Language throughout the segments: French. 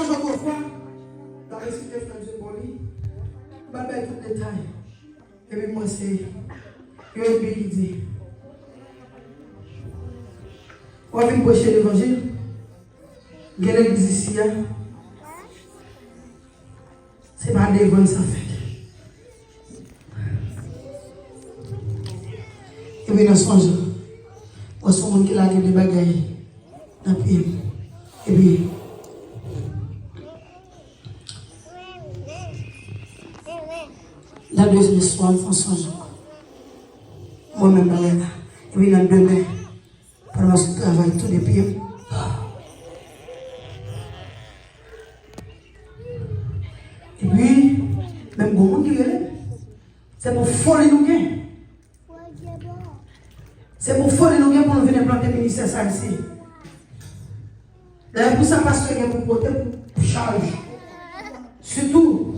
songe encore fois, dans les cités frères pour lui, je vais faire tout le détail. Et puis moi, c'est lui qui dit, on va venir prêcher l'évangile. Il y a l'église ici. Ce n'est pas des bonnes affaires. Et puis dans son jour, on se monde qui a des bagailles dans le pays. Et puis, la deuxième soir, on fait son jour. Moi-même, et puis dans demain, pendant ce travail, tous les pieds. Et puis, même bon monde qui est c'est pour folie nous gain. C'est pour folie nous gain pour nous venir planter le ministère ça ici. D'ailleurs, pour ça, pasteur, il y a pour porter pour charge. Surtout,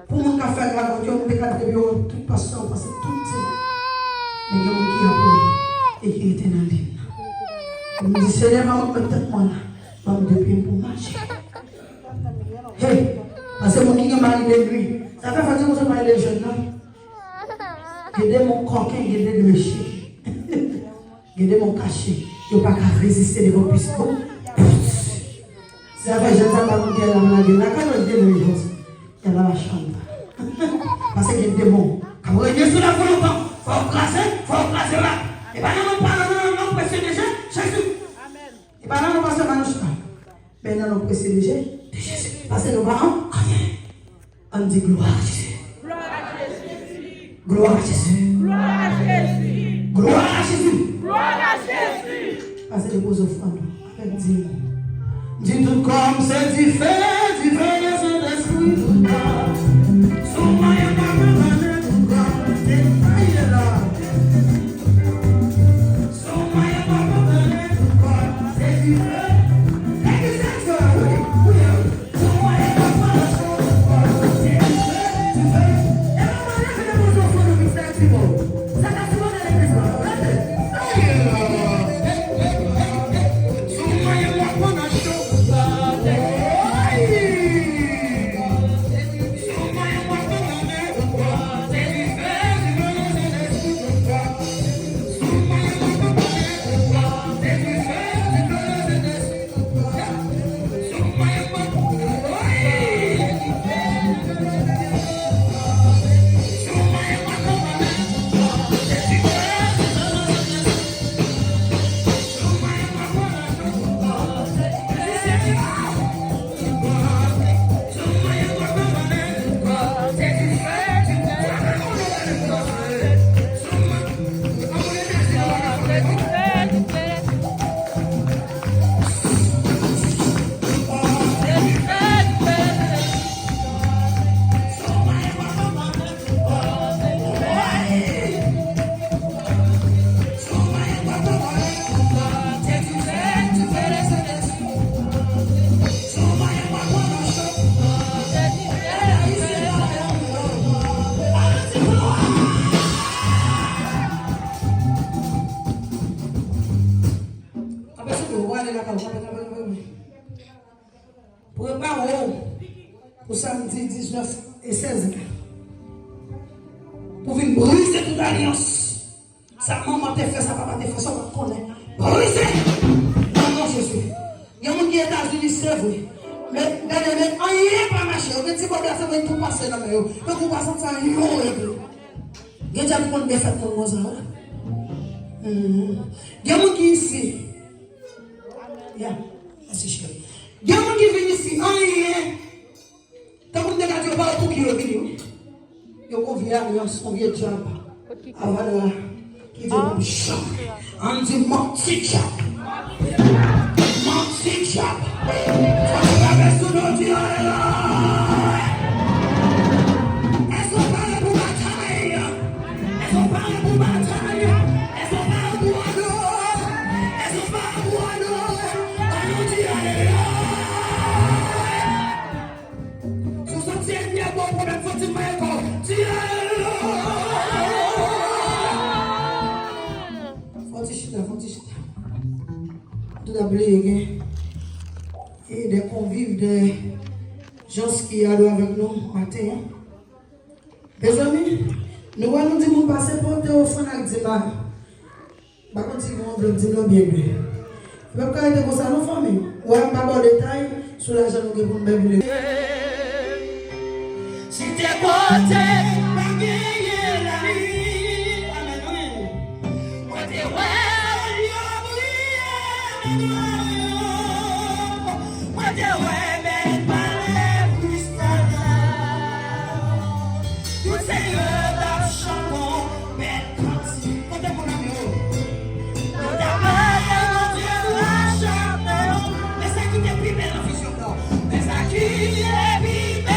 pour mon café à la voiture, on peut cadrer tout pasteur, parce que tout c'est. Mais il y a un qui a appelé et qui était dans l'île. Il me dit, Seigneur, maman, peut-être moi là, maman depuis pour marcher. Hey, parce que mon qui est marié de lui, ça fait fatiguer que je parle des jeunes là. Gardez mon coquin, gardez le méchier. Gardez mon cachet. Je ne peux pas résister devant plus. Si après je ne sais pas comment elle a Maladi, la canne de lui, elle a la chambre. Parce qu'il y a des démons. Quand vous regardez sur la volonté, il faut placer là. Et bien non, non, presser déjà, Jésus. Et bien non, passer Manouchka. Mais non, presser déjà, Jésus. Parce que nos parents, on dit gloire à Jésus. Gloire à Jésus. Gloire à Jésus. Gloire à Jésus. Gloire à Jésus. Parce que les beaux offrandes, avec Dieu. Dis tout comme c'est différent le Saint-Esprit tout cas. Son moyen pas me tout cas. C'est là. Son moyen pas me tout cas. C'est différent. Pour samedi 19 et 16. Pour venir briser toute alliance. Ça maman t'a fait, ça papa t'a fait, ça va te connaître. Briser! Non, Jésus. Il y a des gens qui sont aux États-Unis, c'est vrai. Mais, rien pas marché. On dit que ça va tout passer dans le milieu. Donc, on va sentir un lion. Il y a des gens qui ont défait pour nous. Il y a des gens qui ici. Merci chérie. Il y a des gens qui viennent ici, rien. Tant que vous ne regardez pas tout qui est venu, vous avez alliance, vous avez job. Avant là, qui dit mon chant. On dit mon petit job. Mon petit job. Avec tout le monde, est-ce qu'on parle pour bataille? Est-ce qu'on parle pour bataille? Est-ce qu'on parle pour alors? Est-ce qu'on parle pour alors? On dit alléluia. Tout d'abord, il y a des convives gens qui allent avec nous matin. Mes amis, nous allons dire mon passé porter au fond avec des barres. Par contre, si vous voulez dire bien bien. Vous pouvez pas être comme ça, nos familles. Ou à pas bon détail sur l'argent que vous me si t'es côté, pas gagner la vie. Moi, t'es ouais, moi, t'es ouais, mais pas les cristal. Tout Seigneur, la chanson, mais comme si, côté mon amour. Ta mère, mon Dieu, la chanson. Mais ça qui t'est plus belle en vision, non. Mais ça qui est plus belle.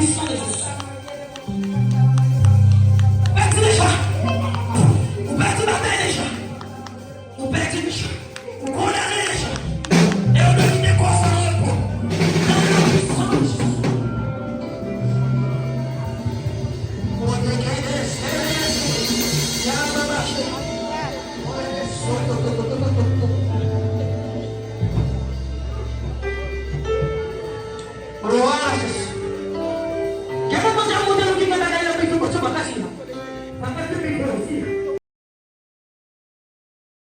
puissant de Jésus.